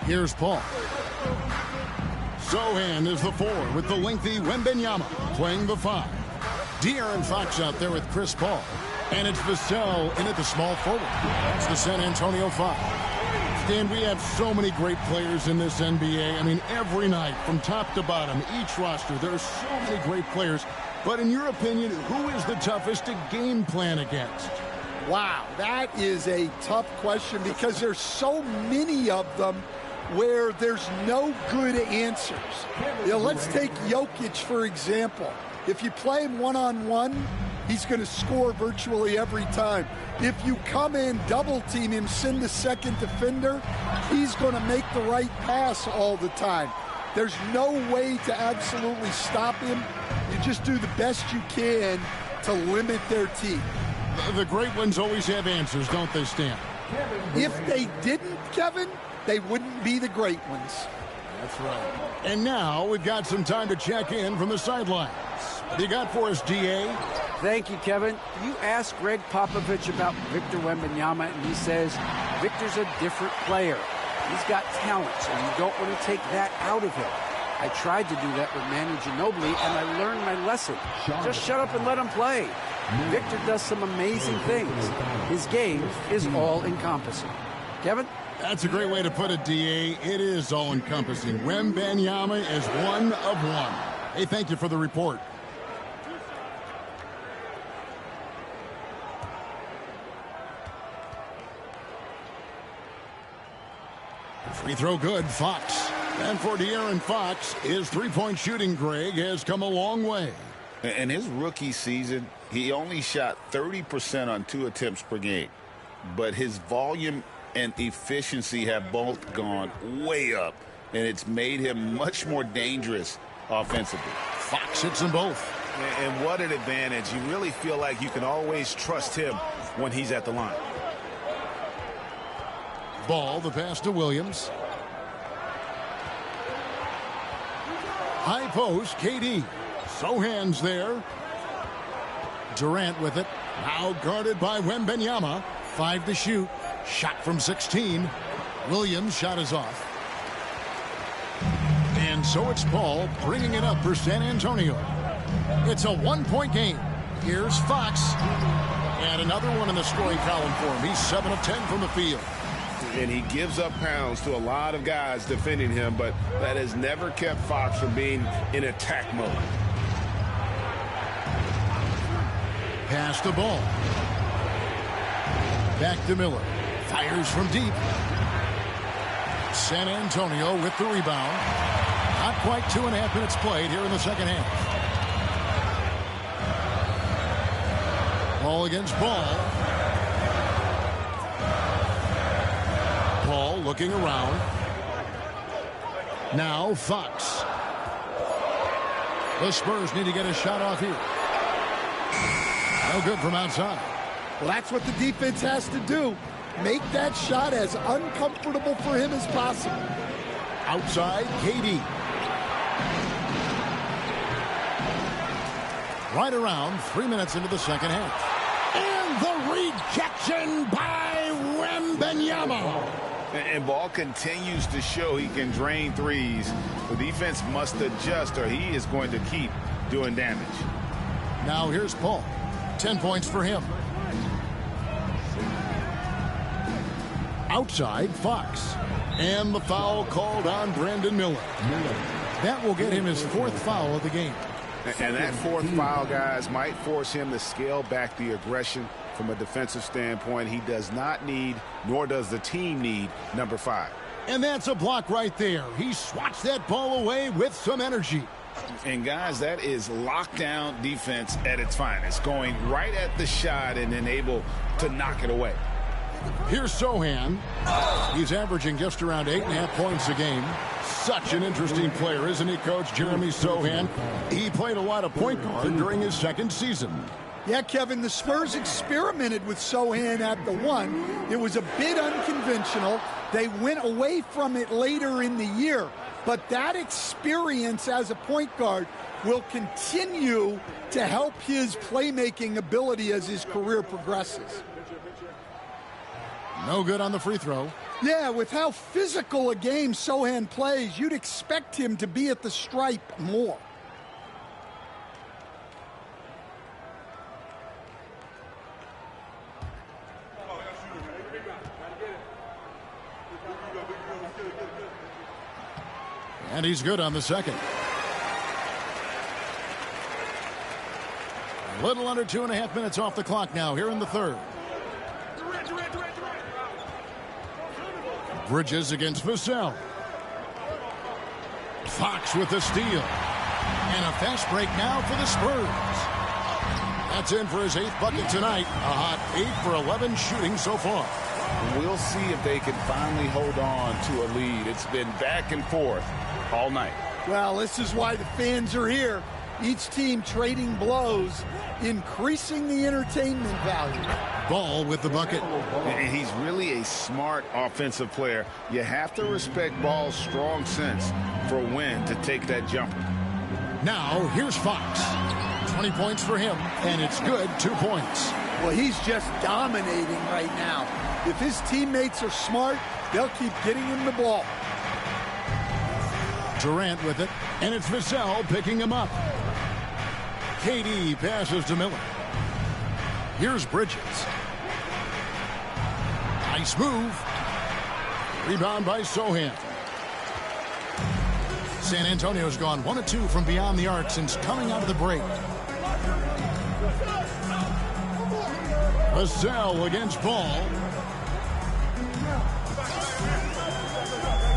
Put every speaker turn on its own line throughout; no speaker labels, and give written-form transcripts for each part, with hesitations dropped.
Here's Paul. Sohan is the 4 with the lengthy Wembanyama playing the 5. De'Aaron Fox out there with Chris Paul. And it's Vassell in at the small forward. It's the San Antonio 5. Dan, we have so many great players in this NBA. I mean, every night from top to bottom, each roster, there are so many great players. But in your opinion, who is the toughest to game plan against?
Wow, that is a tough question because there's so many of them where there's no good answers. You know, let's take Jokic, for example. If you play him one-on-one, he's going to score virtually every time. If you come in, double-team him, send the second defender, he's going to make the right pass all the time. There's no way to absolutely stop him. You just do the best you can to limit their team.
The great ones always have answers, don't they, Stan?
If they didn't, Kevin, they wouldn't be the great ones.
That's right. And now we've got some time to check in from the sidelines. What do you got for us, D.A.?
Thank you, Kevin. You asked Greg Popovich about Victor Wembanyama, and he says Victor's a different player. He's got talent, so you don't want to take that out of him. I tried to do that with Manu Ginobili, and I learned my lesson. Just shut up and let him play. Victor does some amazing things. His game is all-encompassing. Kevin?
That's a great way to put it, D.A. It is all-encompassing. Wembanyama is one of one. Hey, thank you for the report. Free throw good, Fox. And for De'Aaron Fox, his three-point shooting, Greg, has come a long way.
In his rookie season, he only shot 30% on 2 attempts per game. But his volume and efficiency have both gone way up, and it's made him much more dangerous offensively.
Fox hits them both.
And what an advantage. You really feel like you can always trust him when he's at the line.
Ball, the pass to Williams. High post, KD. Sohan's there. Durant with it. Now guarded by Wembanyama. 5 to shoot. Shot from 16. Williams' shot is off. And so it's Paul bringing it up for San Antonio. It's a one-point game. Here's Fox. And another one in the scoring column for him. He's 7 of 10 from the field.
And he gives up pounds to a lot of guys defending him, but that has never kept Fox from being in attack mode.
Pass the ball. Back to Miller. Fires from deep. San Antonio with the rebound. Not quite 2.5 minutes played here in the second half. Ball against Ball. Paul looking around. Now Fox. The Spurs need to get a shot off here. No good from outside.
Well, that's what the defense has to do. Make that shot as uncomfortable for him as possible.
Outside, KD. Right around 3 minutes into the second half. And the rejection by Wembanyama.
And Ball continues to show he can drain threes. The defense must adjust or he is going to keep doing damage.
Now here's Paul. 10 points for him. Outside, Fox. And the foul called on Brandon Miller. That will get him his 4th foul of the game.
And that 4th foul, guys, might force him to scale back the aggression from a defensive standpoint. He does not need, nor does the team need, number 5.
And that's a block right there. He swats that ball away with some energy.
And, guys, that is lockdown defense at its finest, going right at the shot and then able to knock it away.
Here's Sohan. He's averaging just around 8.5 points a game. Such an interesting player, isn't he, Coach Jeremy Sohan? He played a lot of point guard during his second season.
Yeah, Kevin, the Spurs experimented with Sohan at the 1. It was a bit unconventional. They went away from it later in the year. But that experience as a point guard will continue to help his playmaking ability as his career progresses.
No good on the free throw.
Yeah, with how physical a game Sohan plays, you'd expect him to be at the stripe more.
And he's good on the second. A little under 2.5 minutes off the clock now here in the third. Bridges against Vassell. Fox with the steal. And a fast break now for the Spurs. That's in for his 8th bucket tonight. A hot 8 for 11 shooting so far.
We'll see if they can finally hold on to a lead. It's been back and forth all night.
Well, this is why the fans are here. Each team trading blows, increasing the entertainment value.
Ball with the bucket.
And he's really a smart offensive player. You have to respect Ball's strong sense for when to take that jumper.
Now, here's Fox. 20 points for him, and it's good, 2 points.
Well, he's just dominating right now. If his teammates are smart, they'll keep getting him the ball.
Durant with it, and it's Vassell picking him up. KD passes to Miller. Here's Bridges. Nice move. Rebound by Sohan. San Antonio's gone 1 of 2 from beyond the arc since coming out of the break. Vassell against Ball.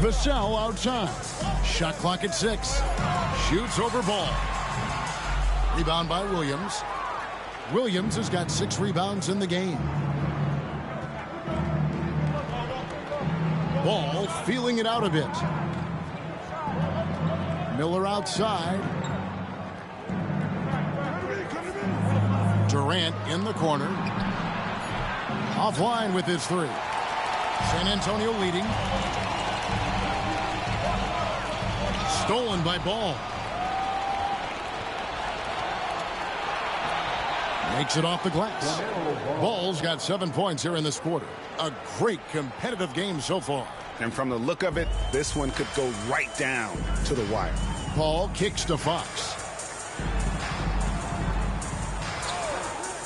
Vassell outside. Shot clock at 6. Shoots over Ball. Rebound by Williams. Williams has got 6 rebounds in the game. Ball feeling it out a bit. Miller outside. Durant in the corner. Offline with his 3. San Antonio leading. Stolen by Ball. Makes it off the glass. Ball's got 7 points here in this quarter. A great competitive game so far.
And from the look of it, this one could go right down to the wire.
Ball kicks to Fox.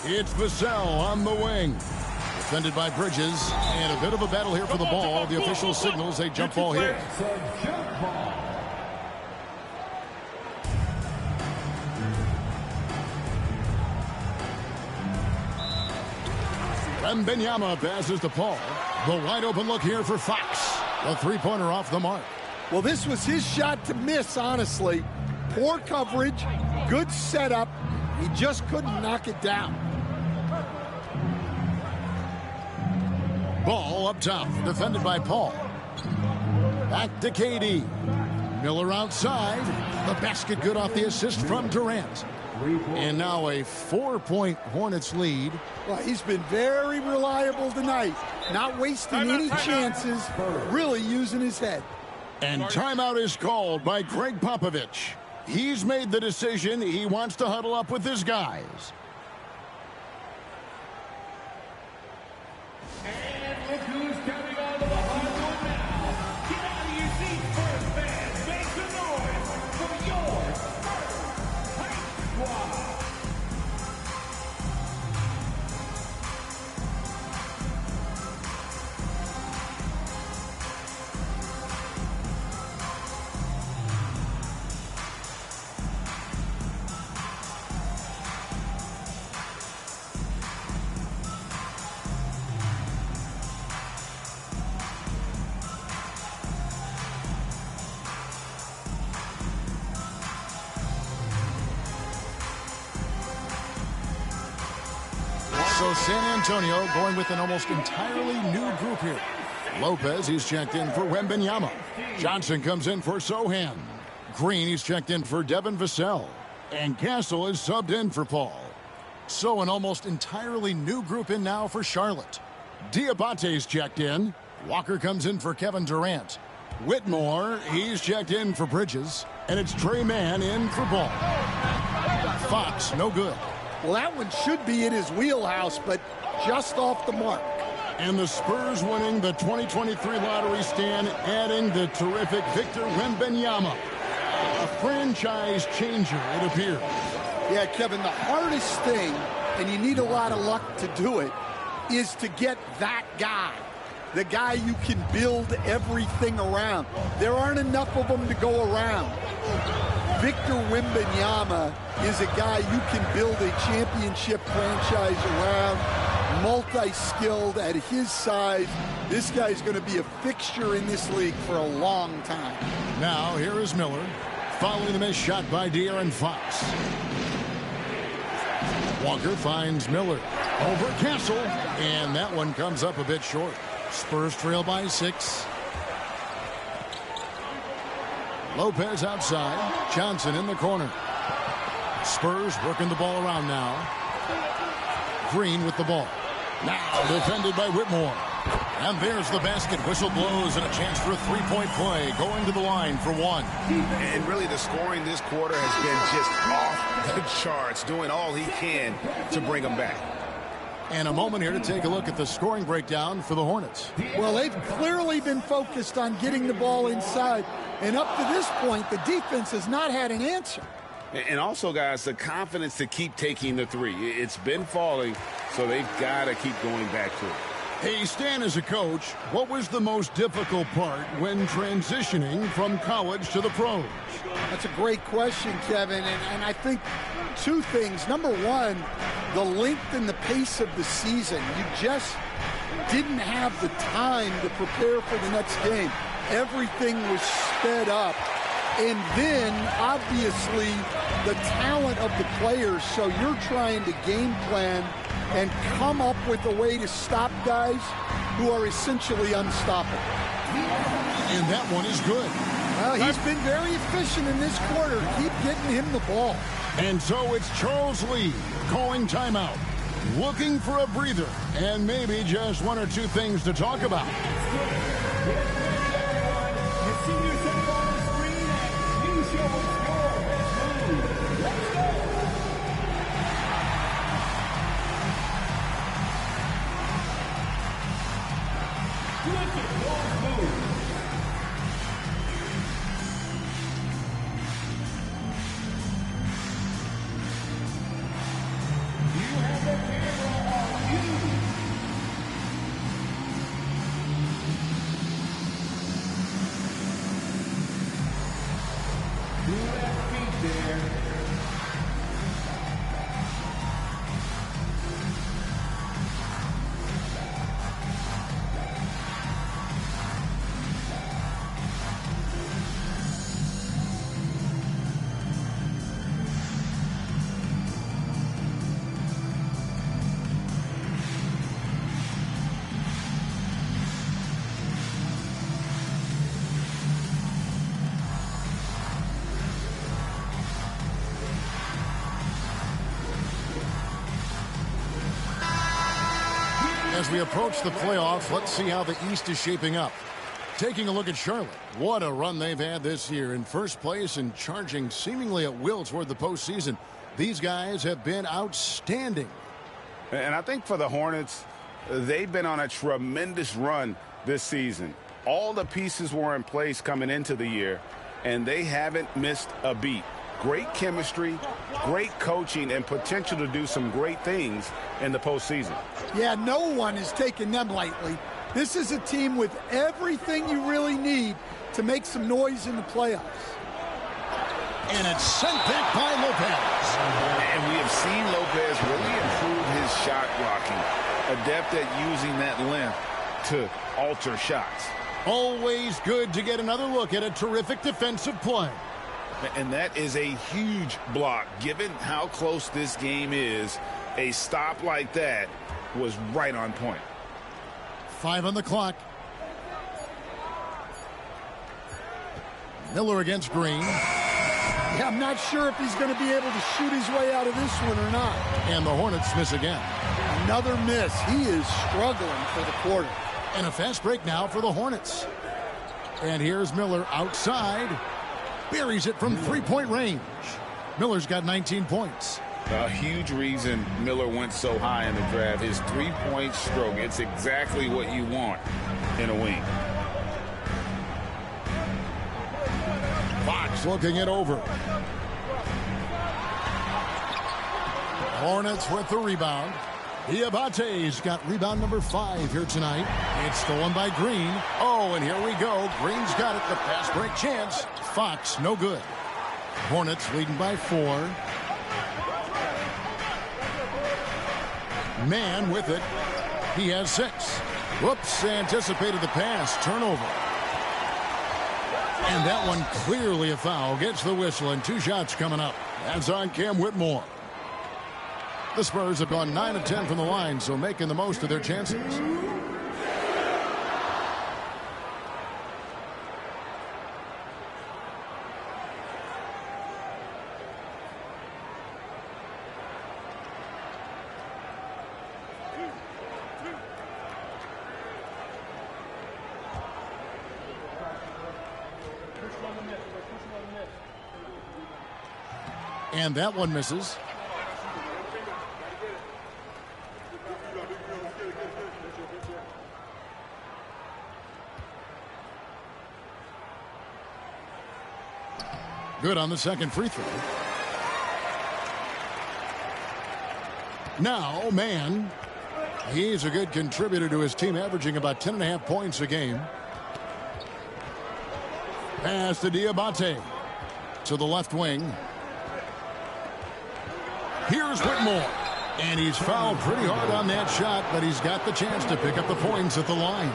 It's Vassell on the wing. Defended by Bridges. And a bit of a battle here for the ball. The official signals a jump ball here. Wembanyama passes to Paul. The wide open look here for Fox. A 3-pointer off the mark.
Well, this was his shot to miss, honestly. Poor coverage, good setup. He just couldn't knock it down.
Ball up top, defended by Paul. Back to KD. Miller outside. The basket good off the assist from Durant. And now a 4-point Hornets lead.
Well, he's been very reliable tonight. Not wasting any chances, really using his head.
And timeout is called by Greg Popovich. He's made the decision. He wants to huddle up with his guys.
And look who's coming onto the hardwood now. Get out of your seats, Spurs fans. Make some noise for your Spurs Hype Squad.
So San Antonio going with an almost entirely new group here. Lopez, he's checked in for Wembanyama. Johnson comes in for Sohan. Green, he's checked in for Devin Vassell. And Castle is subbed in for Paul. So an almost entirely new group in now for Charlotte. Diabate's checked in. Walker comes in for Kevin Durant. Whitmore, he's checked in for Bridges. And it's Trey Mann in for Ball. Fox, no good.
Well, that one should be in his wheelhouse, but just off the mark.
And the Spurs winning the 2023 lottery stand, adding the terrific Victor Wembanyama. A franchise changer, it appears.
Yeah, Kevin, the hardest thing, and you need a lot of luck to do it, is to get that guy. The guy you can build everything around. There aren't enough of them to go around. Victor Wembanyama is a guy you can build a championship franchise around, multi-skilled at his size. This guy's going to be a fixture in this league for a long time.
Now, here is Miller, following the missed shot by De'Aaron Fox. Walker finds Miller over Castle, and that one comes up a bit short. Spurs trail by 6. Lopez outside. Johnson in the corner. Spurs working the ball around now. Green with the ball. Now defended by Whitmore. And there's the basket. Whistle blows and a chance for a three-point play. Going to the line for one.
And really the scoring this quarter has been just off the charts, doing all he can to bring them back.
And a moment here to take a look at the scoring breakdown for the Hornets.
Well, they've clearly been focused on getting the ball inside. And up to this point, the defense has not had an answer.
And also, guys, the confidence to keep taking the three. It's been falling, so they've got to keep going back to it.
Hey, Stan, as a coach, what was the most difficult part when transitioning from college to the pros?
That's a great question, Kevin. And I think two things. Number one, the length and the pace of the season. You just didn't have the time to prepare for the next game. Everything was sped up. And then, obviously, the talent of the players. So you're trying to game plan and come up with a way to stop guys who are essentially unstoppable.
And that one is good.
Well, he's been very efficient in this quarter. Keep getting him the ball.
And so it's Charles Lee calling timeout, looking for a breather, and maybe just one or two things to talk about. As we approach the playoffs, let's see how the East is shaping up. Taking a look at Charlotte. What a run they've had this year, in first place and charging seemingly at will toward the postseason. These guys have been outstanding.
And I think for the Hornets, they've been on a tremendous run this season. All the pieces were in place coming into the year, and they haven't missed a beat. Great chemistry, great coaching, and potential to do some great things in the postseason.
Yeah, no one is taking them lightly. This is a team with everything you really need to make some noise in the playoffs.
And it's sent back by Lopez.
And we have seen Lopez really improve his shot blocking, adept at using that length to alter shots.
Always good to get another look at a terrific defensive play.
And that is a huge block. Given how close this game is, a stop like that was right on point.
5 on the clock. Miller against Green.
Yeah, I'm not sure if he's going to be able to shoot his way out of this one or not.
And the Hornets miss again.
Another miss. He is struggling for the quarter.
And a fast break now for the Hornets. And here's Miller outside. Buries it from three-point range. Miller's got 19 points.
A huge reason Miller went so high in the draft. His three-point stroke. It's exactly what you want in a wing.
Fox looking it over. Hornets with the rebound. Diabate's got rebound number 5 here tonight. It's stolen by Green. Oh, and here we go. Green's got it. The fast break chance. Fox, no good. Hornets leading by 4. Man with it. He has 6. Whoops, anticipated the pass. Turnover. And that one clearly a foul. Gets the whistle and 2 shots coming up. That's on Cam Whitmore. The Spurs have gone 9 of 10 from the line, so making the most of their chances. And that one misses. Good on the second free throw. Now, Man. He's a good contributor to his team, averaging about 10.5 points a game. Pass to Diabate. To the left wing. Here's Whitmore. And he's fouled pretty hard on that shot, but he's got the chance to pick up the points at the line.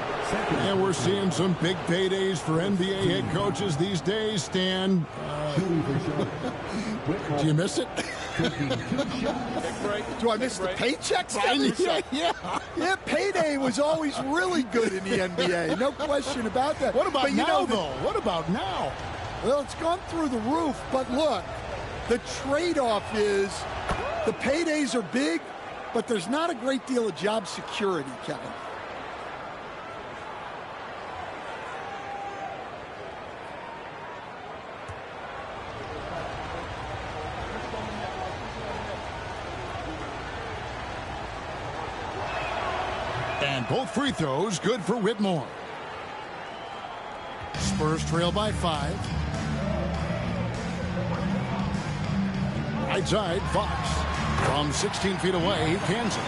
And we're seeing some big paydays for NBA head coaches these days, Stan. Do you miss it?
Do I miss the paychecks? Yeah, payday was always really good in the NBA. No question about that.
What about now, though? What about now?
Well, it's gone through the roof, but look, the trade-off is the paydays are big, but there's not a great deal of job security, Kevin.
And both free throws good for Whitmore. Spurs trail by 5. Right side, Fox. From 16 feet away, he cans it.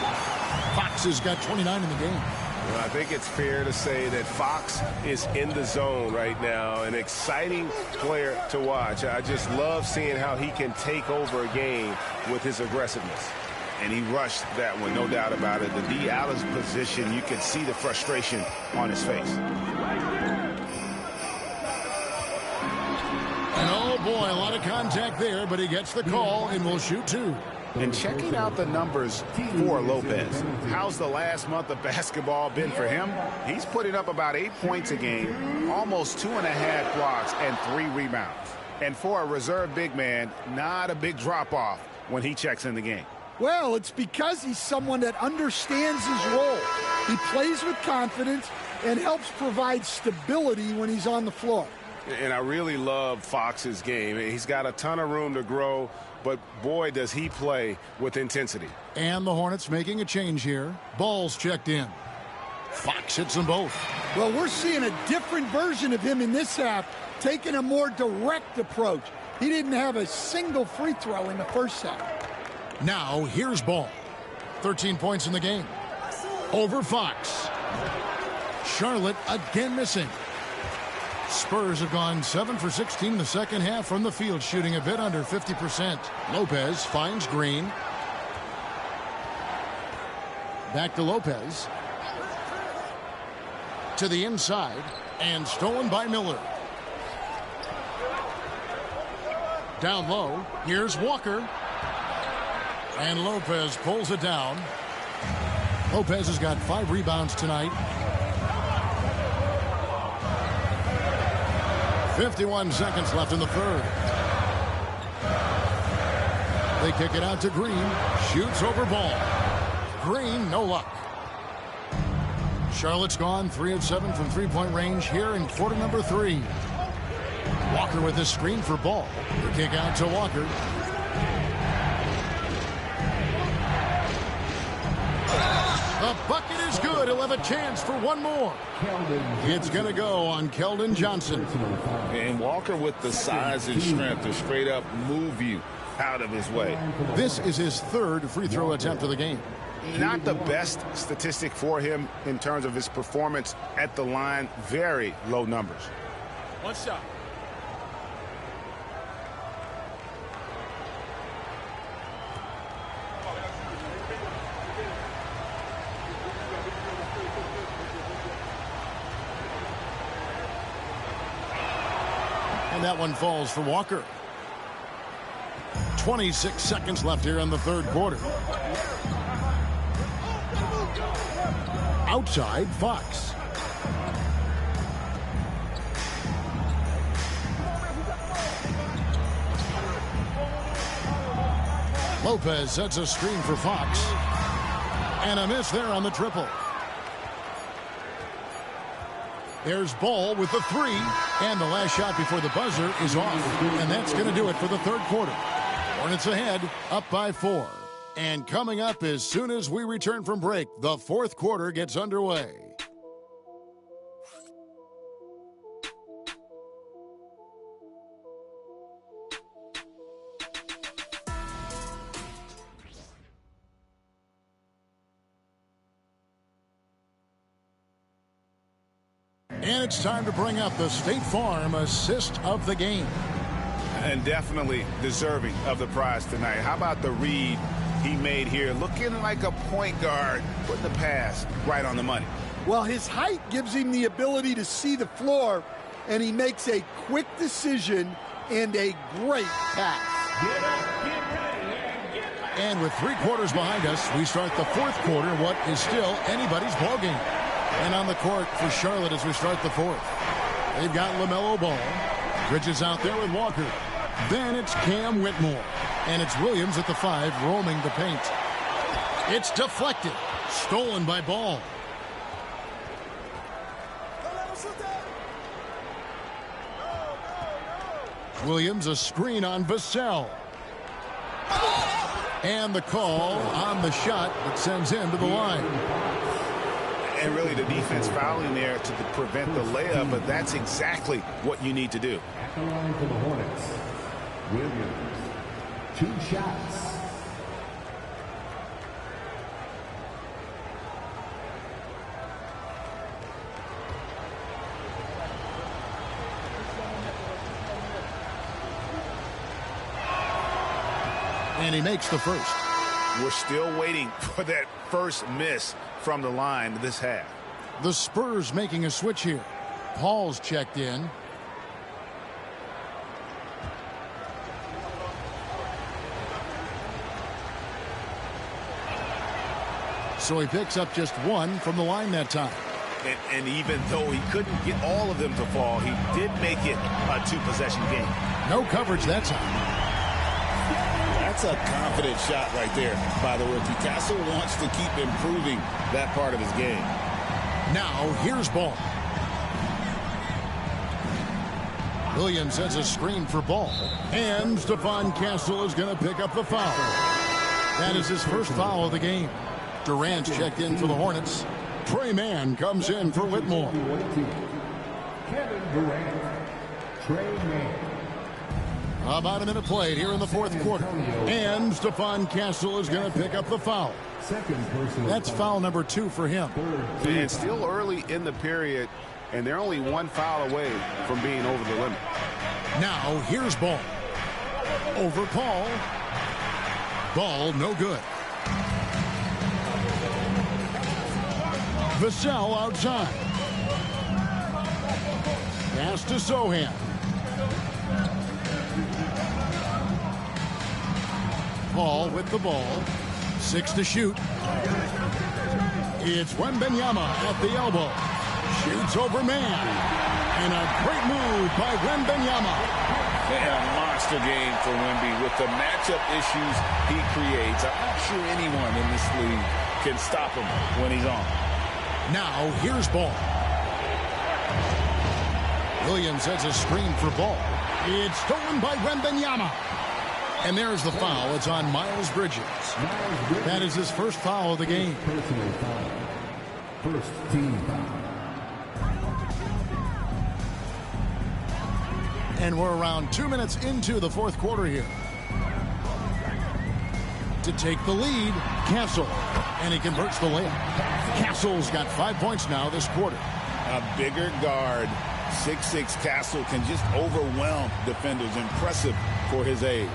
Fox has got 29 in the game.
Well, I think it's fair to say that Fox is in the zone right now. An exciting player to watch. I just love seeing how he can take over a game with his aggressiveness. And he rushed that one, no doubt about it. The D. Allen's position, you can see the frustration on his face.
And oh boy, a lot of contact there, but he gets the call and will shoot 2.
And checking out the numbers for Lopez. How's the last month of basketball been for him? He's putting up about 8 points a game, almost 2.5 blocks, and 3 rebounds. And for a reserve big man, not a big drop-off when he checks in the game.
Well, it's because he's someone that understands his role. He plays with confidence and helps provide stability when he's on the floor.
And I really love Fox's game. He's got a ton of room to grow, but boy, does he play with intensity.
And the Hornets making a change here. Ball's checked in. Fox hits them both.
Well, we're seeing a different version of him in this half, taking a more direct approach. He didn't have a single free throw in the first half.
Now, here's Ball. 13 points in the game. Over Fox. Charlotte again missing. Spurs have gone 7 for 16 the second half from the field, shooting a bit under 50%. Lopez finds Green. Back to Lopez. To the inside, and stolen by Miller. Down low, here's Walker. And Lopez pulls it down. Lopez has got 5 rebounds tonight. 51 seconds left in the third. They kick it out to Green. Shoots over Ball. Green, no luck. Charlotte's gone 3 of 7 from three-point range here in quarter number 3. Walker with the screen for Ball. The kick out to Walker. is good. He'll have a chance for one more. It's going to go on Keldon Johnson.
And Walker with the size and strength to straight up move you out of his way.
This is his third free throw attempt of the game.
Not the best statistic for him in terms of his performance at the line. Very low numbers.
One shot.
And that one falls for Walker. 26 seconds left here in the third quarter. Outside, Fox. Lopez sets a screen for Fox. And a miss there on the triple. There's Ball with the three. And the last shot before the buzzer is off. And that's going to do it for the third quarter. Hornets ahead, up by 4. And coming up as soon as we return from break, the fourth quarter gets underway. And it's time to bring up the State Farm assist of the game.
And definitely deserving of the prize tonight. How about the read he made here? Looking like a point guard, putting the pass right on the money.
Well, his height gives him the ability to see the floor, and he makes a quick decision and a great pass.
And with 3 quarters behind us, we start the fourth quarter, what is still anybody's ballgame. And on the court for Charlotte as we start the fourth. They've got LaMelo Ball. Bridges out there with Walker. Then it's Cam Whitmore. And it's Williams at the 5 roaming the paint. It's deflected. Stolen by Ball. Williams a screen on Vassell. And the call on the shot that sends him to the line.
And really the defense fouling there to prevent the layup, but that's exactly what you need to do.
At the line for the Hornets, Williams, 2 shots.
And he makes the first.
We're still waiting for that first miss from the line this half.
The Spurs making a switch here. Paul's checked in. So he picks up just 1 from the line that time.
And even though he couldn't get all of them to fall, he did make it a 2-possession game.
No coverage that time.
That's a confident shot right there by the rookie. Castle wants to keep improving that part of his game.
Now here's Ball. Williams has a screen for Ball. And Stephon Castle is going to pick up the foul. That is his first foul of the game. Durant's checked in for the Hornets. Trey Mann comes in for Whitmore.
Kevin Durant, Trey Mann.
About a minute played here in the fourth quarter. And Stephon Castle is going to pick up the foul. That's foul number 2 for him.
And still early in the period, and they're only 1 foul away from being over the limit.
Now here's Ball. Over Paul. Ball no good. Vassell outside. Pass to Sohan. Paul with the ball. 6 to shoot. It's Wembanyama at the elbow. Shoots over man. And a great move by Wembanyama.
And a monster game for Wemby with the matchup issues he creates. I'm not sure anyone in this league can stop him when he's on.
Now here's Ball. Williams has a screen for Ball. It's stolen by Wembanyama. And there's the foul. It's on Miles Bridges. That is his first foul of the game.
First team foul.
And we're around 2 minutes into the fourth quarter here. To take the lead, Castle. And he converts the layup. Castle's got 5 points now this quarter.
A bigger guard, 6'6" Castle, can just overwhelm defenders. Impressive for his age.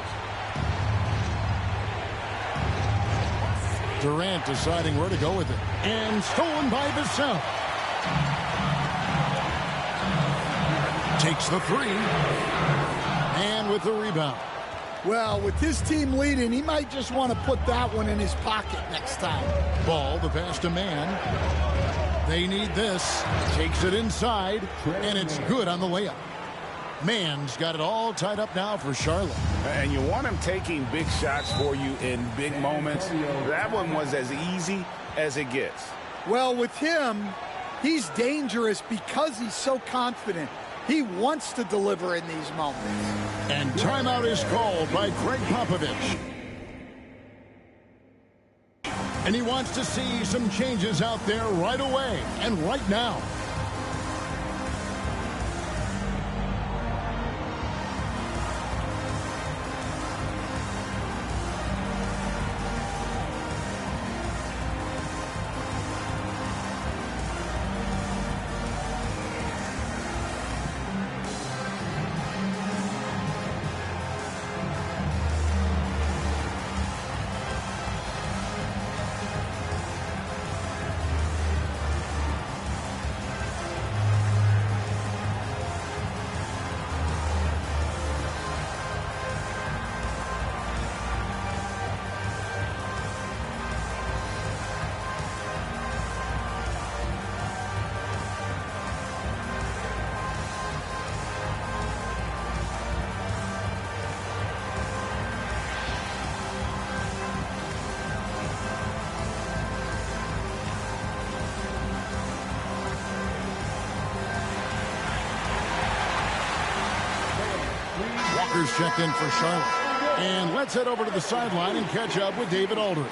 Durant deciding where to go with it. And stolen by Vassell. Takes the three. And with the rebound.
Well, with his team leading, he might just want to put that one in his pocket next time.
Ball, the pass to Man. They need this. Takes it inside, and it's good on the layup. Man's got it all tied up now for Charlotte.
And you want him taking big shots for you in big moments. That one was as easy as it gets.
Well, with him, he's dangerous because he's so confident. He wants to deliver in these moments.
And timeout is called by Greg Popovich. And he wants to see some changes out there right away and right now. Walker's checked in for Charlotte. And let's head over to the sideline and catch up with David Aldridge.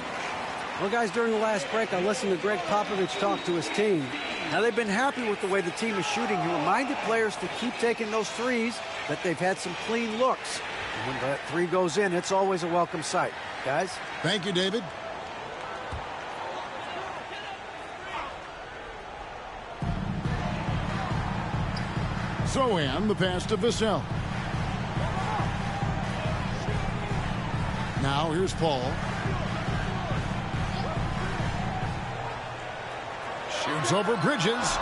Well, guys, during the last break, I listened to Greg Popovich talk to his team. Now, they've been happy with the way the team is shooting. He reminded players to keep taking those threes, that they've had some clean looks. And when that three goes in, it's always a welcome sight. Guys?
Thank you, David. Sohan, the pass to Vassell. Now here's Paul. Shoots over Bridges.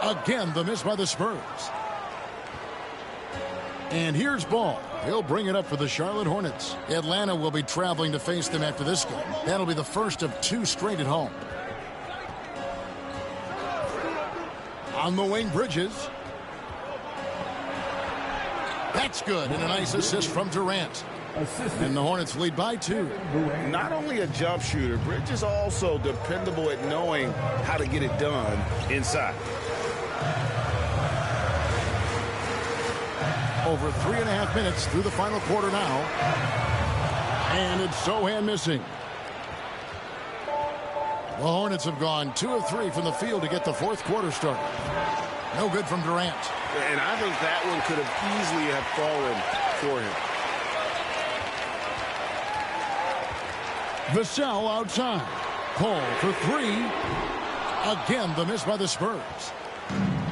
Again, the miss by the Spurs. And here's Ball. He'll bring it up for the Charlotte Hornets. Atlanta will be traveling to face them after this game. That'll be the first of 2 straight at home. On the wing, Bridges. That's good, and a nice assist from Durant. And the Hornets lead by 2.
Not only a jump shooter, Bridges also dependable at knowing how to get it done inside.
Over 3.5 minutes through the final quarter now. And it's Sohan missing. The Hornets have gone 2 of 3 from the field to get the fourth quarter started. No good from Durant.
And I think that one could have easily have fallen for him.
Vassell outside. Paul for 3. Again, the miss by the Spurs.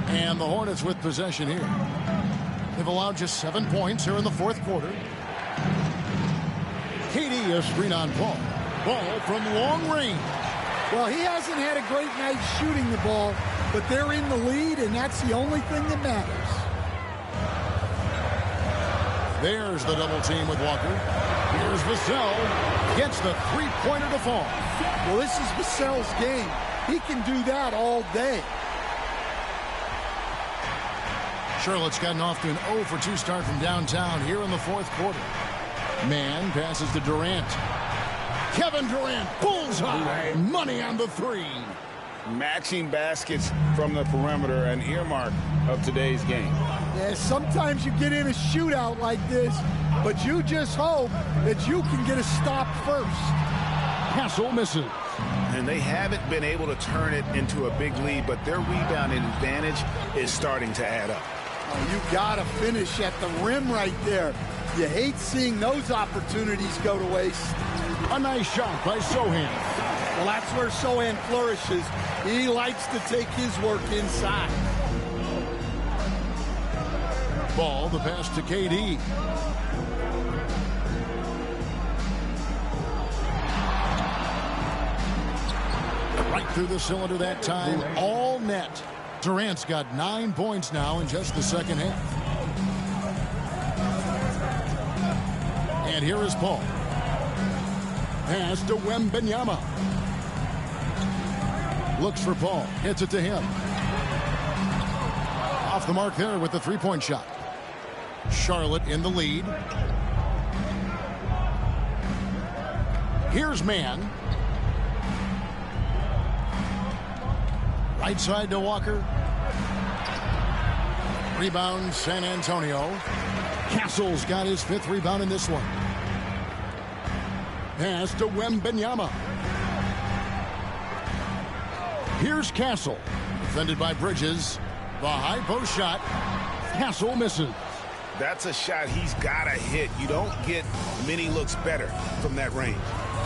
And the Hornets with possession here. They've allowed just 7 points here in the fourth quarter. KD a screen on Paul. Ball from long range.
Well, he hasn't had a great night shooting the ball, but they're in the lead, and that's the only thing that matters.
There's the double team with Walker. Here's Vassell. Gets the three-pointer to fall.
Well, this is Vassell's game. He can do that all day.
Charlotte's gotten off to an 0 for 2 start from downtown here in the fourth quarter. Man passes to Durant. Kevin Durant, bullseye. Money on the 3.
Matching baskets from the perimeter, an earmark of today's game.
Yeah, sometimes you get in a shootout like this, but you just hope that you can get a stop first.
Castle misses.
And they haven't been able to turn it into a big lead, but their rebounding advantage is starting to add up.
Oh, you got to finish at the rim right there. You hate seeing those opportunities go to waste.
A nice shot by Sohan.
Well, that's where Sohan flourishes. He likes to take his work inside.
Ball, the pass to KD. Right through the cylinder that time, all net. Durant's got 9 points now in just the second half. And here is Paul. Pass to Wembanyama. Looks for Paul. Hits it to him. Off the mark there with the three-point shot. Charlotte in the lead. Here's Mann. Right side to Walker. Rebound San Antonio. Castle's got his 5th rebound in this one. Pass to Wembanyama. Here's Castle. Defended by Bridges. The high post shot. Castle misses.
That's a shot he's got to hit. You don't get many looks better from that range.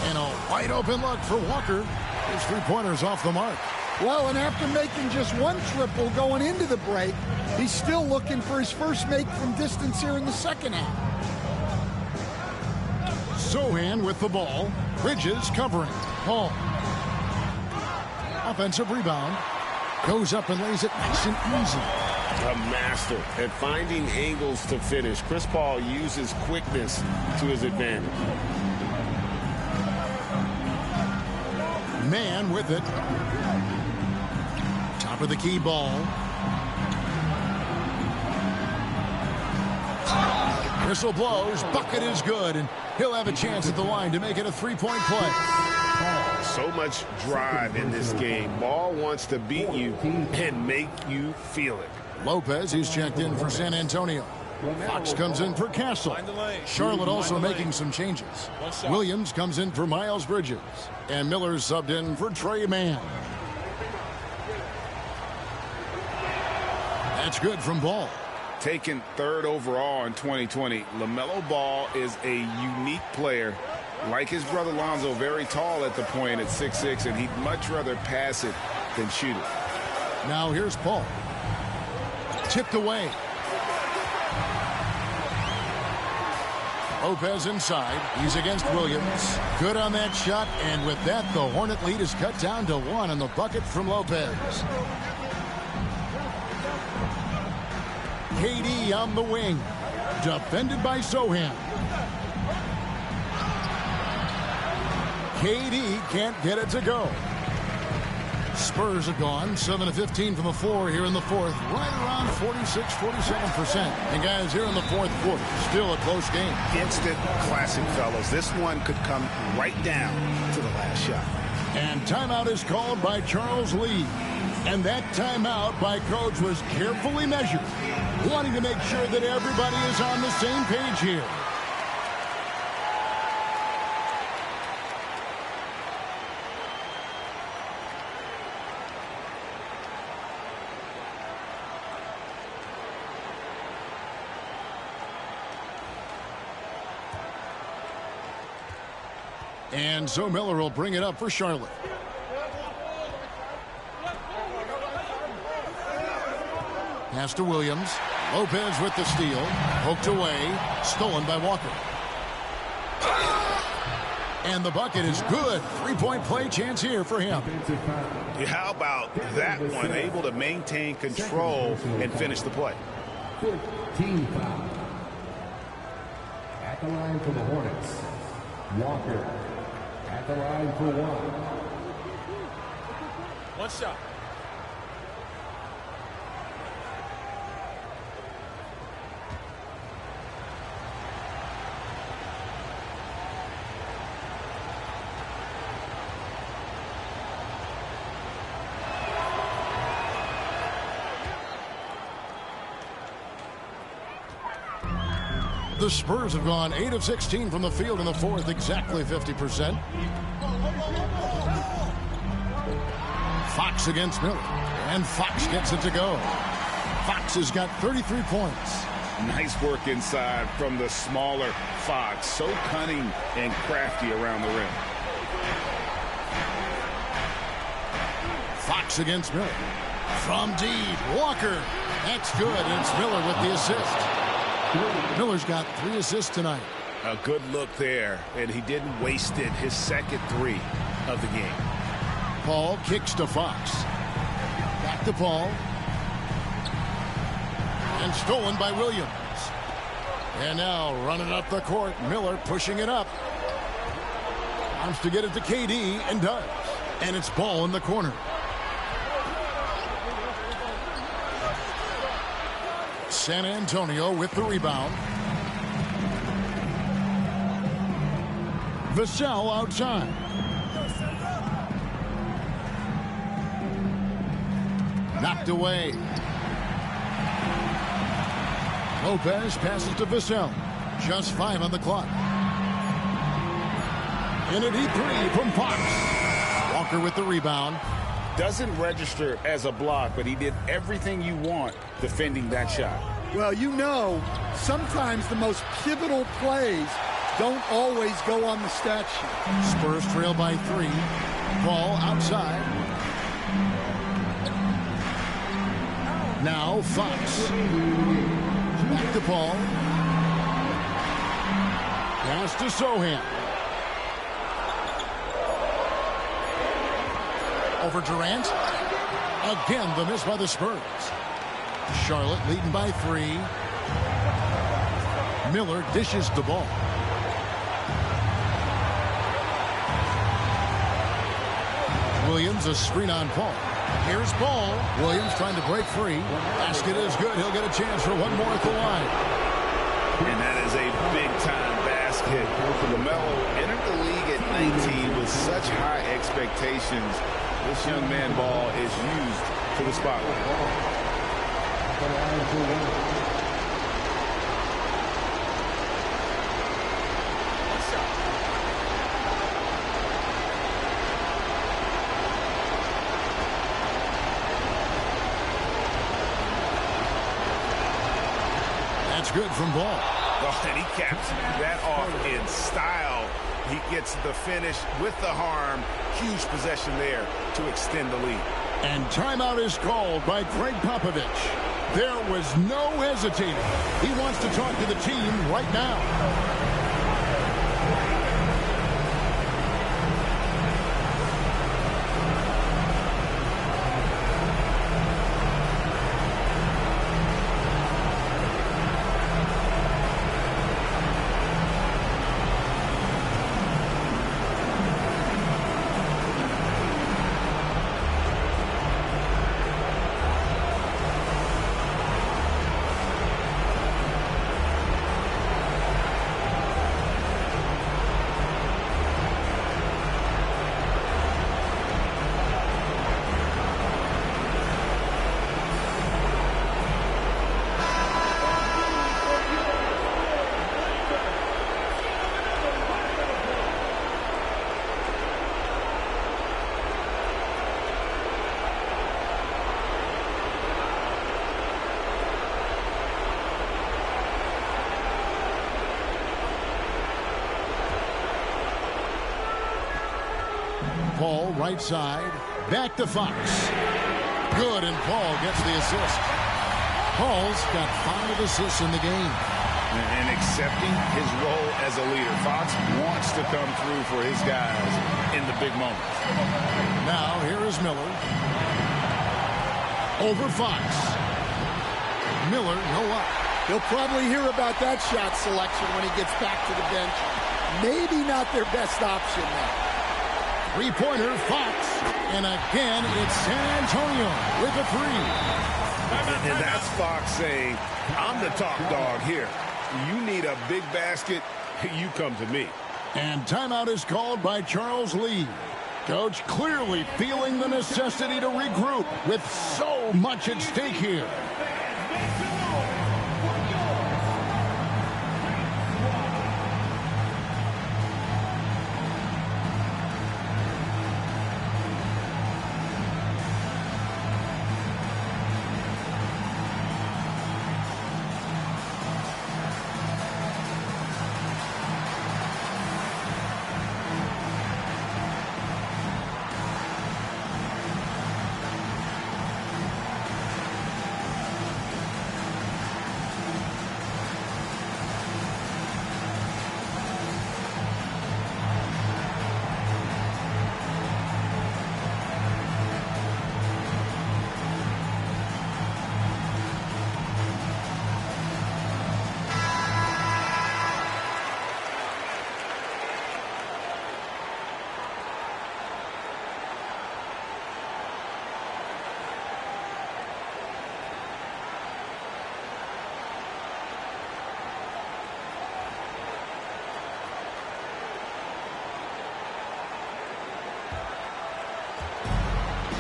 And a wide open look for Walker. His 3-pointers off the mark.
Well, and after making just 1 triple going into the break, he's still looking for his first make from distance here in the second half.
Sohan with the ball. Bridges covering. Paul. Offensive rebound. Goes up and lays it nice and easy.
A master at finding angles to finish. Chris Paul uses quickness to his advantage.
Mann with it. Top of the key ball. Whistle blows. Bucket is good. And he'll have a chance at the line to make it a 3-point play.
So much drive in this game. Ball wants to beat you and make you feel it.
Lopez, who's checked in for San Antonio. Fox comes in for Castle. Charlotte also making some changes. Williams comes in for Miles Bridges. And Miller's subbed in for Trey Mann. That's good from Ball.
Taken 3rd overall in 2020, LaMelo Ball is a unique player. Like his brother Lonzo, very tall at the point at 6'6", and he'd much rather pass it than shoot it.
Now here's Paul. Tipped away. Lopez inside. He's against Williams. Good on that shot, and with that, the Hornet lead is cut down to 1 on the bucket from Lopez. KD on the wing. Defended by Sohan. KD can't get it to go. Spurs have gone 7 of 15 from the floor here in the fourth. Right around 46-47%. And guys, here in the fourth quarter, still a close game.
Instant classic, fellas. This one could come right down to the last shot.
And timeout is called by Charles Lee. And that timeout by Coach was carefully measured, wanting to make sure that everybody is on the same page here. And so Miller will bring it up for Charlotte. Pass to Williams. Lopez with the steal. Poked away. Stolen by Walker. And the bucket is good. 3-point play chance here for him.
How about that one? Able to maintain control and finish the play.
15 foul. At the line for the Hornets, Walker. At the line for 1.
One shot.
The Spurs have gone 8 of 16 from the field in the fourth, exactly 50%. Fox against Miller. And Fox gets it to go. Fox has got 33 points.
Nice work inside from the smaller Fox. So cunning and crafty around the rim.
Fox against Miller. From deep, Walker. That's good, and it's Miller with the assist. Miller's got 3 assists tonight.
A good look there, and he didn't waste it. His second 3 of the game.
Paul kicks to Fox. Back to Paul. And stolen by Williams. And now running up the court, Miller pushing it up. Wants to get it to KD, and does. And it's ball in the corner. San Antonio with the rebound. Vassell outside. Knocked away. Lopez passes to Vassell. Just 5 on the clock. In a deep 3 from Fox. Walker with the rebound.
Doesn't register as a block, but he did everything you want defending that shot.
Well, you know, sometimes the most pivotal plays don't always go on the stat sheet.
Spurs trail by 3. Ball outside. Now Fox. Back to Paul. Pass to Sohan. Over Durant. Again, the miss by the Spurs. Charlotte leading by 3. Miller dishes the ball. Williams, a screen on Paul. Here's Paul. Williams trying to break free. Basket is good. He'll get a chance for one more at the line.
And that is a big-time basket. LaMelo entered the league at 19 with such high expectations. This young man ball is used to the spotlight.
That's good from Ball.
Oh, and he caps that off in style. He gets the finish with the harm. Huge possession there to extend the lead.
And timeout is called by Greg Popovich. There was no hesitating. He wants to talk to the team right now. Paul right side. Back to Fox. Good, and Paul gets the assist. Paul's got 5 assists in the game.
And accepting his role as a leader. Fox wants to come through for his guys in the big moments.
Now here is Miller. Over Fox. Miller, no up.
He'll probably hear about that shot selection when he gets back to the bench. Maybe not their best option now.
Three-pointer, Fox. And again, it's San Antonio with a 3.
And that's Fox saying, I'm the top dog here. You need a big basket, you come to me.
And timeout is called by Charles Lee. Coach clearly feeling the necessity to regroup with so much at stake here.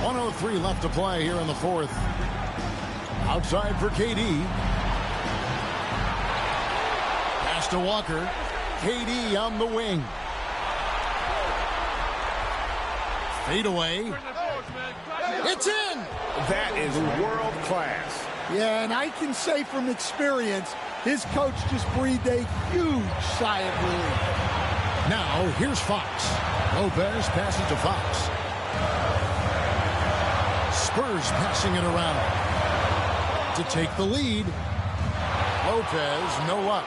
1:03 left to play here in the fourth. Outside for KD. Pass to Walker. KD on the wing. Fade away. It's in!
That is world class.
Yeah, and I can say from experience, his coach just breathed a huge sigh of relief.
Now, here's Fox. Lopez passes to Fox. Spurs passing it around to take the lead. Lopez, no luck.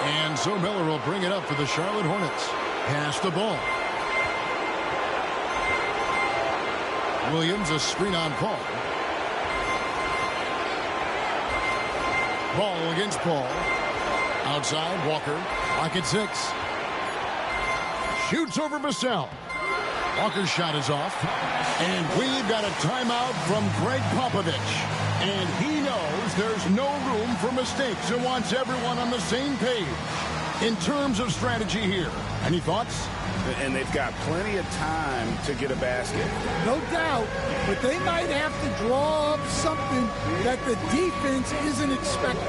And so Miller will bring it up for the Charlotte Hornets. Pass the ball. Williams, a screen on Paul. Ball against Paul. Outside, Walker. Pocket 6. Shoots over Vassell. Walker's shot is off. And we've got a timeout from Greg Popovich. And he knows there's no room for mistakes and wants everyone on the same page in terms of strategy here. Any thoughts?
And they've got plenty of time to get a basket.
No doubt, but they might have to draw up something that the defense isn't expecting.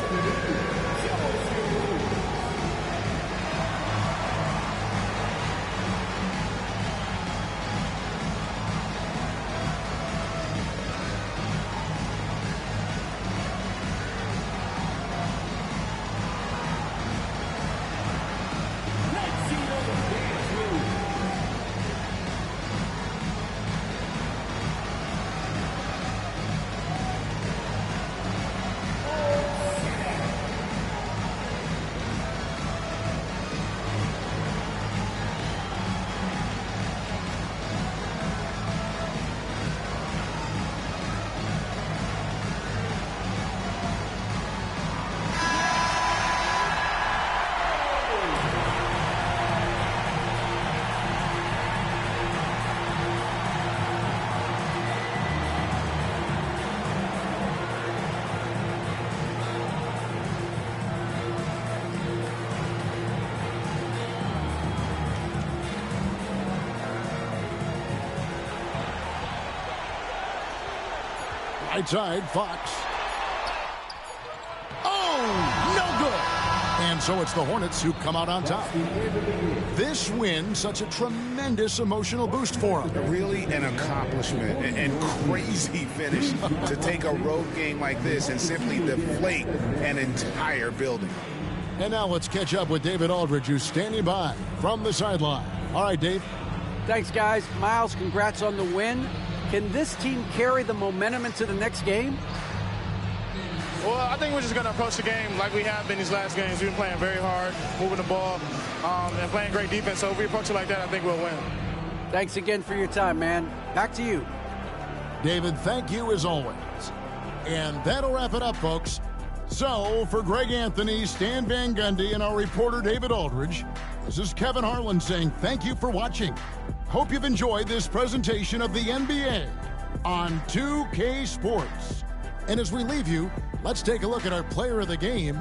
Right side, Fox. Oh, no good. And so it's the Hornets who come out on top. This win, such a tremendous emotional boost for them.
Really an accomplishment and crazy finish to take a road game like this and simply deflate an entire building.
And now let's catch up with David Aldridge, who's standing by from the sideline. All right, Dave.
Thanks, guys. Miles, congrats on the win. Can this team carry the momentum into the next game?
Well, I think we're just going to approach the game like we have been these last games. We've been playing very hard, moving the ball, and playing great defense. So if we approach it like that, I think we'll win.
Thanks again for your time, man. Back to you.
David, thank you as always. And that'll wrap it up, folks. So, for Greg Anthony, Stan Van Gundy, and our reporter David Aldridge, this is Kevin Harlan saying thank you for watching. Hope you've enjoyed this presentation of the NBA on 2K Sports. And as we leave you, let's take a look at our player of the game.